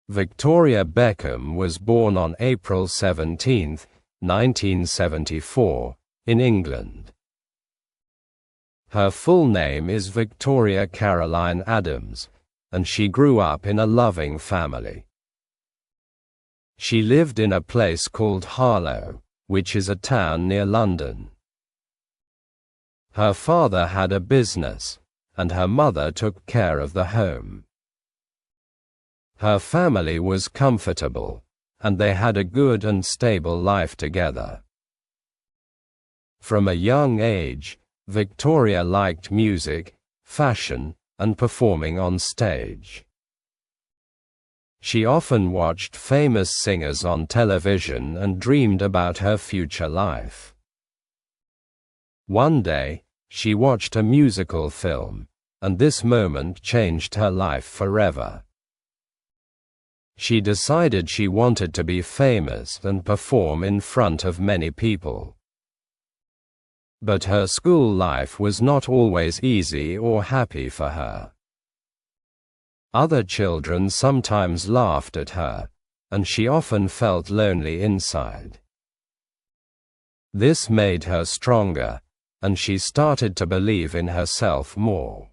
Victoria Beckham was born on April 17, 1974, in England. Her full name is Victoria Caroline Adams, and she grew up in a loving family. She lived in a place called Harlow, which is a town near London. Her father had a business, and her mother took care of the home. Her family was comfortable, and they had a good and stable life together. From a young age, Victoria liked music, fashion, and performing on stage. She often watched famous singers on television and dreamed about her future life. One day, she watched a musical film, and this moment changed her life forever. She decided she wanted to be famous and perform in front of many people. But her school life was not always easy or happy for her. Other children sometimes laughed at her, and she often felt lonely inside. This made her stronger, and she started to believe in herself more.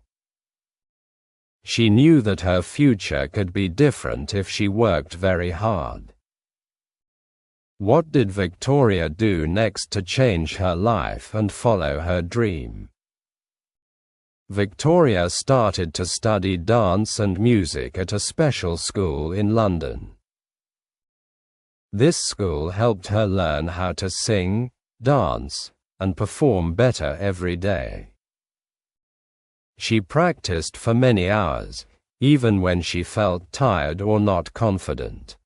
She knew that her future could be different if she worked very hard. What did Victoria do next to change her life and follow her dream? Victoria started to study dance and music at a special school in London. This school helped her learn how to sing, dance, and perform better every day. She practiced for many hours, even when she felt tired or not confident.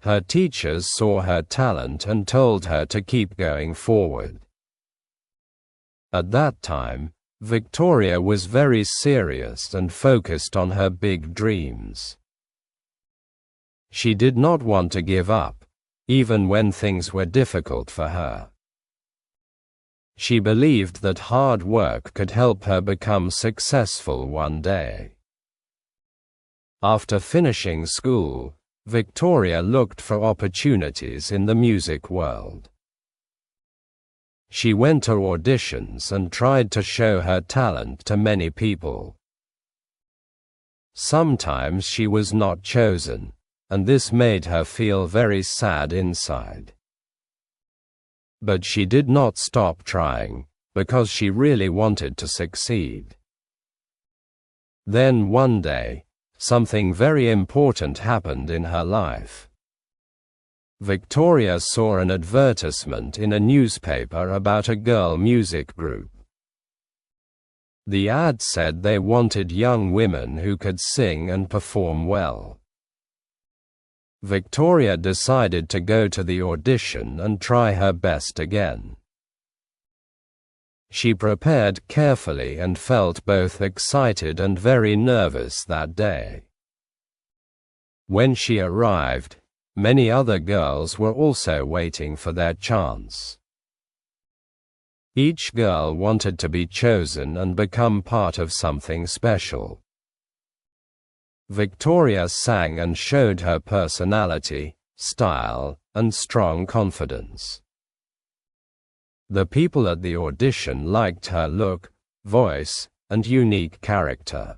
Her teachers saw her talent and told her to keep going forward. At that time, Victoria was very serious and focused on her big dreams. She did not want to give up, even when things were difficult for her. She believed that hard work could help her become successful one day. After finishing school, Victoria looked for opportunities in the music world. She went to auditions and tried to show her talent to many people. Sometimes she was not chosen, and this made her feel very sad inside. But she did not stop trying, because she really wanted to succeed. Then one day, something very important happened in her life. Victoria saw an advertisement in a newspaper about a girl music group. The ad said they wanted young women who could sing and perform well. Victoria decided to go to the audition and try her best again. She prepared carefully and felt both excited and very nervous that day. When she arrived, many other girls were also waiting for their chance. Each girl wanted to be chosen and become part of something special. Victoria sang and showed her personality, style, and strong confidence. The people at the audition liked her look, voice, and unique character.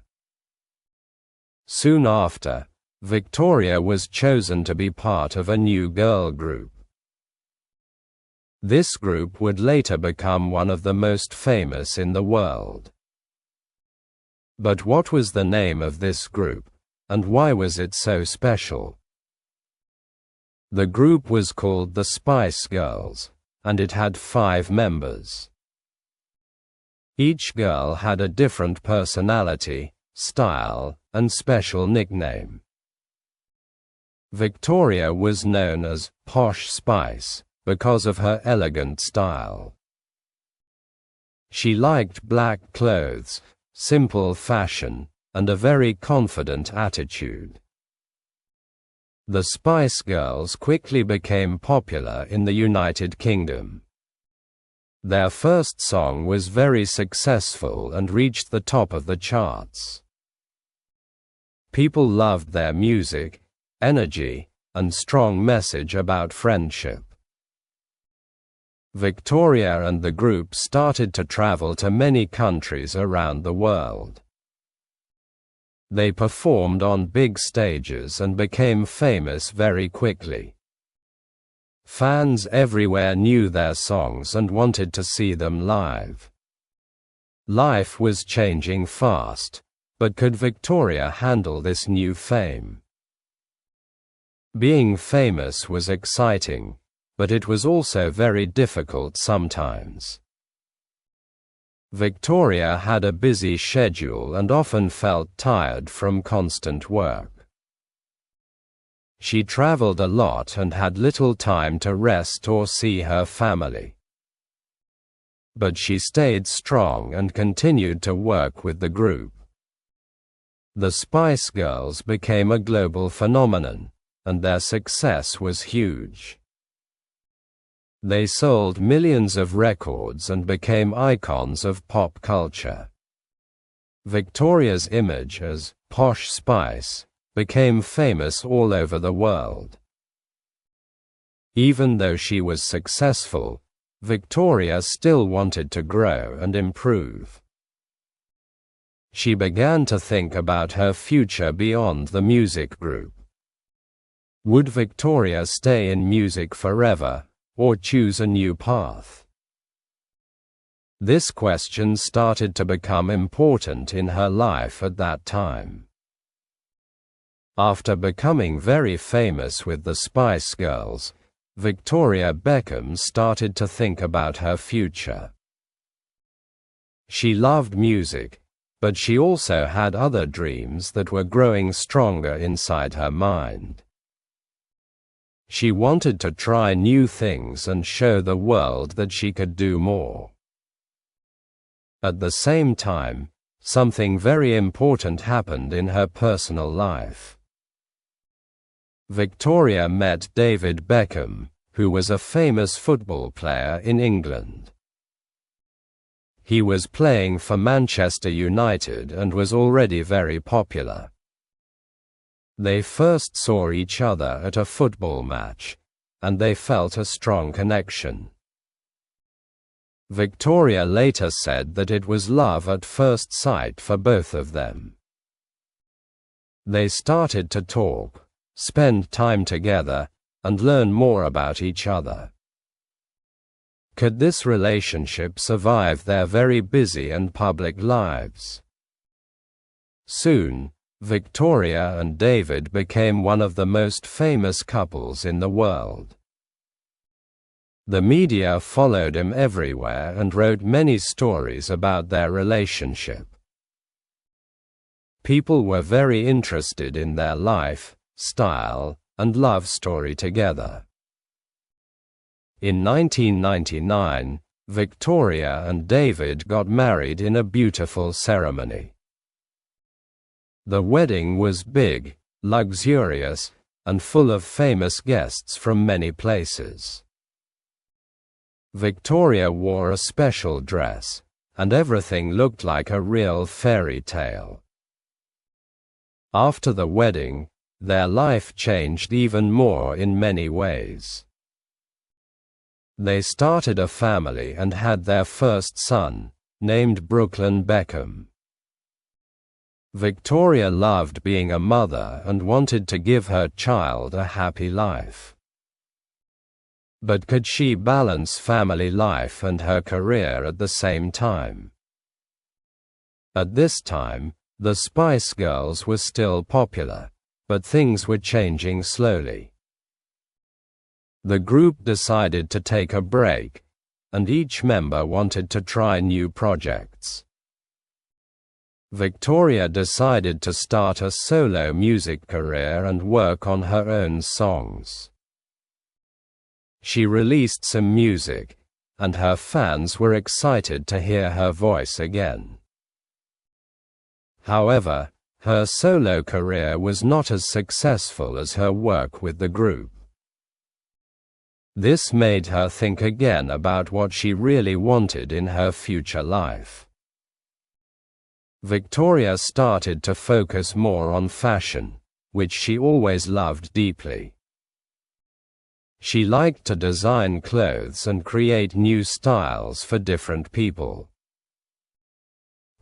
Soon after, Victoria was chosen to be part of a new girl group. This group would later become one of the most famous in the world. But what was the name of this group? And why was it so special? The group was called the Spice Girls, and it had 5 members. Each girl had a different personality, style, and special nickname. Victoria was known as Posh Spice because of her elegant style. She liked black clothes, simple fashion, and a very confident attitude. The Spice Girls quickly became popular in the United Kingdom. Their first song was very successful and reached the top of the charts. People loved their music, energy, and strong message about friendship. Victoria and the group started to travel to many countries around the world. They performed on big stages and became famous very quickly. Fans everywhere knew their songs and wanted to see them live. Life was changing fast, but could Victoria handle this new fame? Being famous was exciting, but it was also very difficult sometimes. Victoria had a busy schedule and often felt tired from constant work. She traveled a lot and had little time to rest or see her family. But she stayed strong and continued to work with the group. The Spice Girls became a global phenomenon, and their success was huge. They sold millions of records and became icons of pop culture. Victoria's image as Posh Spice became famous all over the world. Even though she was successful, Victoria still wanted to grow and improve. She began to think about her future beyond the music group. Would Victoria stay in music forever, or choose a new path? This question started to become important in her life at that time. After becoming very famous with the Spice Girls, Victoria Beckham started to think about her future. She loved music, but she also had other dreams that were growing stronger inside her mind. She wanted to try new things and show the world that she could do more. At the same time, something very important happened in her personal life. Victoria met David Beckham, who was a famous football player in England. He was playing for Manchester United and was already very popular. They first saw each other at a football match, and they felt a strong connection. Victoria later said that it was love at first sight for both of them. They started to talk, spend time together, and learn more about each other. Could this relationship survive their very busy and public lives? Soon, Victoria and David became one of the most famous couples in the world. The media followed him everywhere and wrote many stories about their relationship. People were very interested in their life, style, and love story together. In 1999, Victoria and David got married in a beautiful ceremony. The wedding was big, luxurious, and full of famous guests from many places. Victoria wore a special dress, and everything looked like a real fairy tale. After the wedding, their life changed even more in many ways. They started a family and had their first son, named Brooklyn Beckham. Victoria loved being a mother and wanted to give her child a happy life. But could she balance family life and her career at the same time? At this time, the Spice Girls were still popular, but things were changing slowly. The group decided to take a break, and each member wanted to try new projects. Victoria decided to start a solo music career and work on her own songs. She released some music, and her fans were excited to hear her voice again. However, her solo career was not as successful as her work with the group. This made her think again about what she really wanted in her future life. Victoria started to focus more on fashion, which she always loved deeply. She liked to design clothes and create new styles for different people.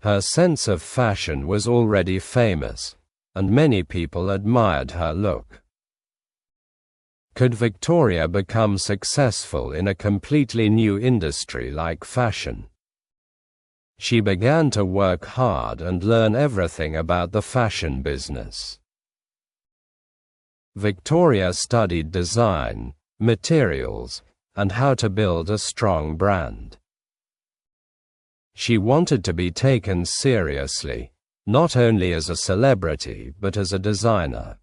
Her sense of fashion was already famous, and many people admired her look. Could Victoria become successful in a completely new industry like fashion? She began to work hard and learn everything about the fashion business. Victoria studied design, materials, and how to build a strong brand. She wanted to be taken seriously, not only as a celebrity but as a designer.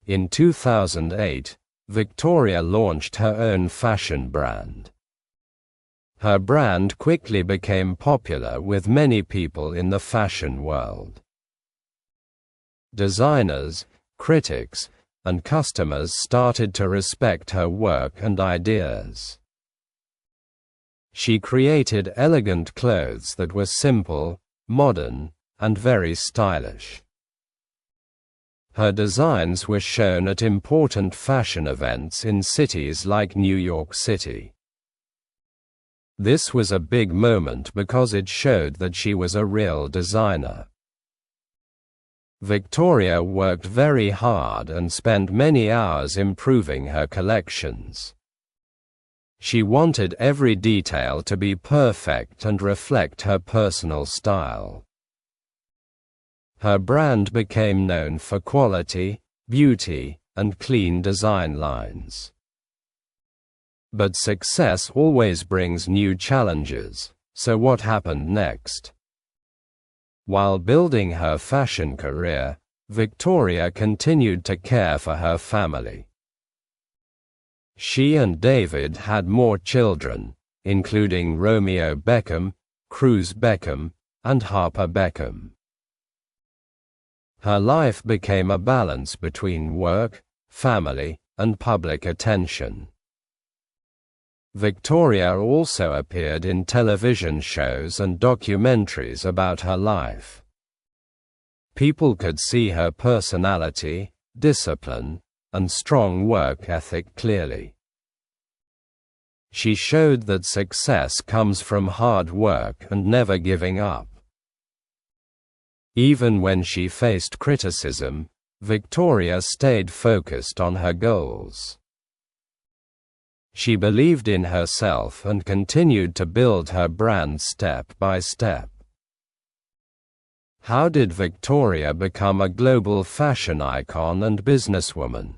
In 2008, Victoria launched her own fashion brand. Her brand quickly became popular with many people in the fashion world. Designers, critics, and customers started to respect her work and ideas. She created elegant clothes that were simple, modern, and very stylish. Her designs were shown at important fashion events in cities like New York City. This was a big moment because it showed that she was a real designer. Victoria worked very hard and spent many hours improving her collections. She wanted every detail to be perfect and reflect her personal style. Her brand became known for quality, beauty, and clean design lines. But success always brings new challenges, so what happened next? While building her fashion career, Victoria continued to care for her family. She and David had more children, including Romeo Beckham, Cruz Beckham, and Harper Beckham. Her life became a balance between work, family, and public attention. Victoria also appeared in television shows and documentaries about her life. People could see her personality, discipline, and strong work ethic clearly. She showed that success comes from hard work and never giving up. Even when she faced criticism, Victoria stayed focused on her goals. She believed in herself and continued to build her brand step by step. How did Victoria become a global fashion icon and businesswoman?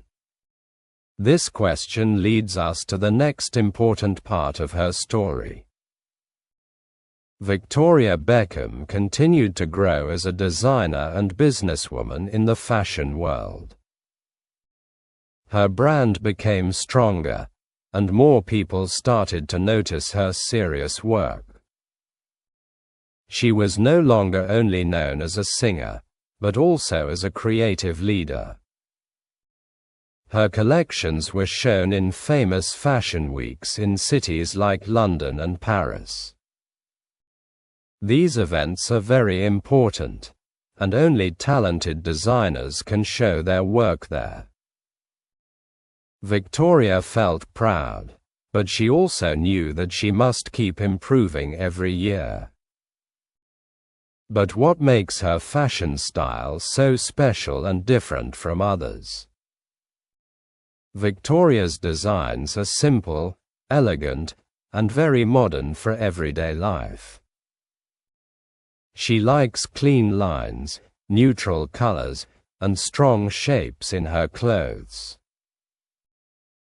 This question leads us to the next important part of her story. Victoria Beckham continued to grow as a designer and businesswoman in the fashion world. Her brand became stronger, and more people started to notice her serious work. She was no longer only known as a singer, but also as a creative leader. Her collections were shown in famous fashion weeks in cities like London and Paris. These events are very important, and only talented designers can show their work there. Victoria felt proud, but she also knew that she must keep improving every year. But what makes her fashion style so special and different from others? Victoria's designs are simple, elegant, and very modern for everyday life. She likes clean lines, neutral colors, and strong shapes in her clothes.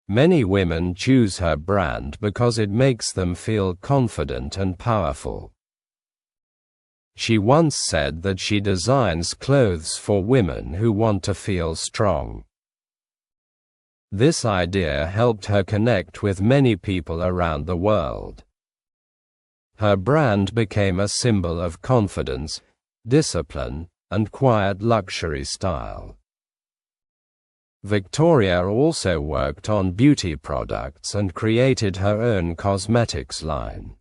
Many women choose her brand because it makes them feel confident and powerful. She once said that she designs clothes for women who want to feel strong. This idea helped her connect with many people around the world. Her brand became a symbol of confidence, discipline, and quiet luxury style. Victoria also worked on beauty products and created her own cosmetics line.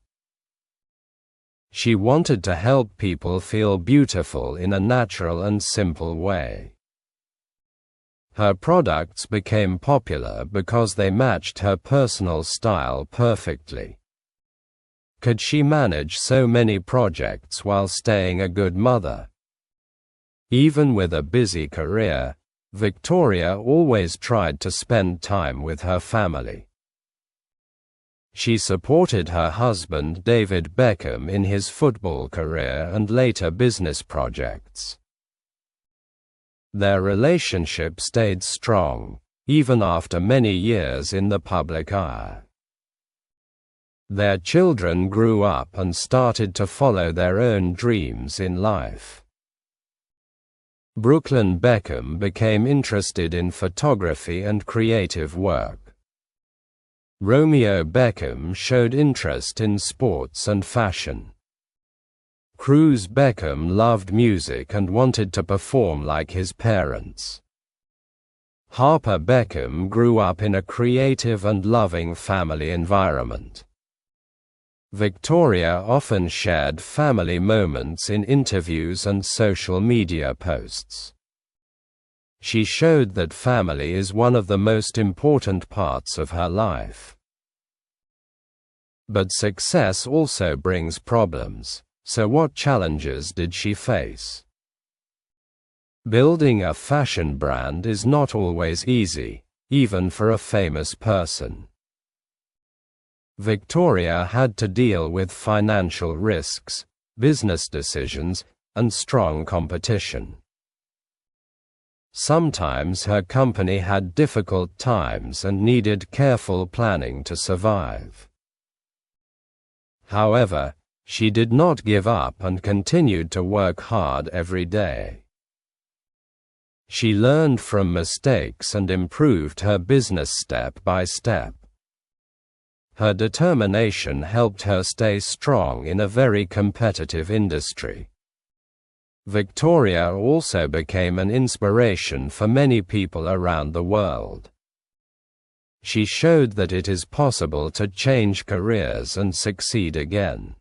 She wanted to help people feel beautiful in a natural and simple way. Her products became popular because they matched her personal style perfectly. Could she manage so many projects while staying a good mother? Even with a busy career, Victoria always tried to spend time with her family. She supported her husband David Beckham in his football career and later business projects. Their relationship stayed strong, even after many years in the public eye. Their children grew up and started to follow their own dreams in life. Brooklyn Beckham became interested in photography and creative work. Romeo Beckham showed interest in sports and fashion. Cruz Beckham loved music and wanted to perform like his parents. Harper Beckham grew up in a creative and loving family environment. Victoria often shared family moments in interviews and social media posts. She showed that family is one of the most important parts of her life. But success also brings problems, so what challenges did she face? Building a fashion brand is not always easy, even for a famous person. Victoria had to deal with financial risks, business decisions, and strong competition. Sometimes her company had difficult times and needed careful planning to survive. However, she did not give up and continued to work hard every day. She learned from mistakes and improved her business step by step. Her determination helped her stay strong in a very competitive industry. Victoria also became an inspiration for many people around the world. She showed that it is possible to change careers and succeed again.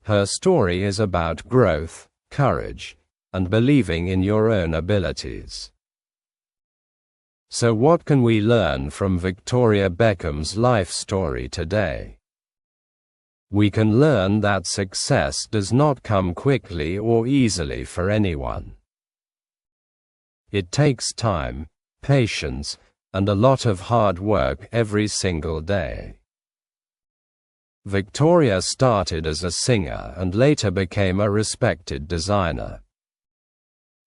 Her story is about growth, courage, and believing in your own abilities. So what can we learn from Victoria Beckham's life story today? We can learn that success does not come quickly or easily for anyone. It takes time, patience, and a lot of hard work every single day. Victoria started as a singer and later became a respected designer.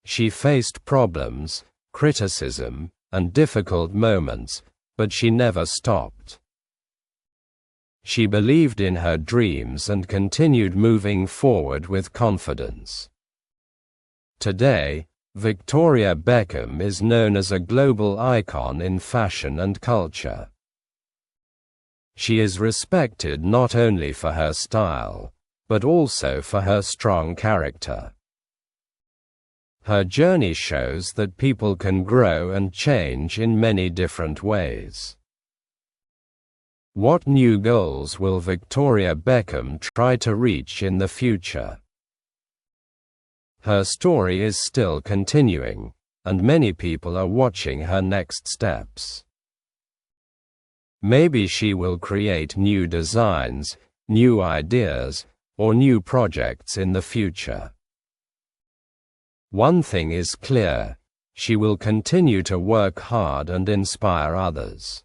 She faced problems, criticism, and difficult moments, but she never stopped. She believed in her dreams and continued moving forward with confidence. Today, Victoria Beckham is known as a global icon in fashion and culture. She is respected not only for her style, but also for her strong character. Her journey shows that people can grow and change in many different ways. What new goals will Victoria Beckham try to reach in the future? Her story is still continuing, and many people are watching her next steps. Maybe she will create new designs, new ideas, or new projects in the future. One thing is clear: she will continue to work hard and inspire others.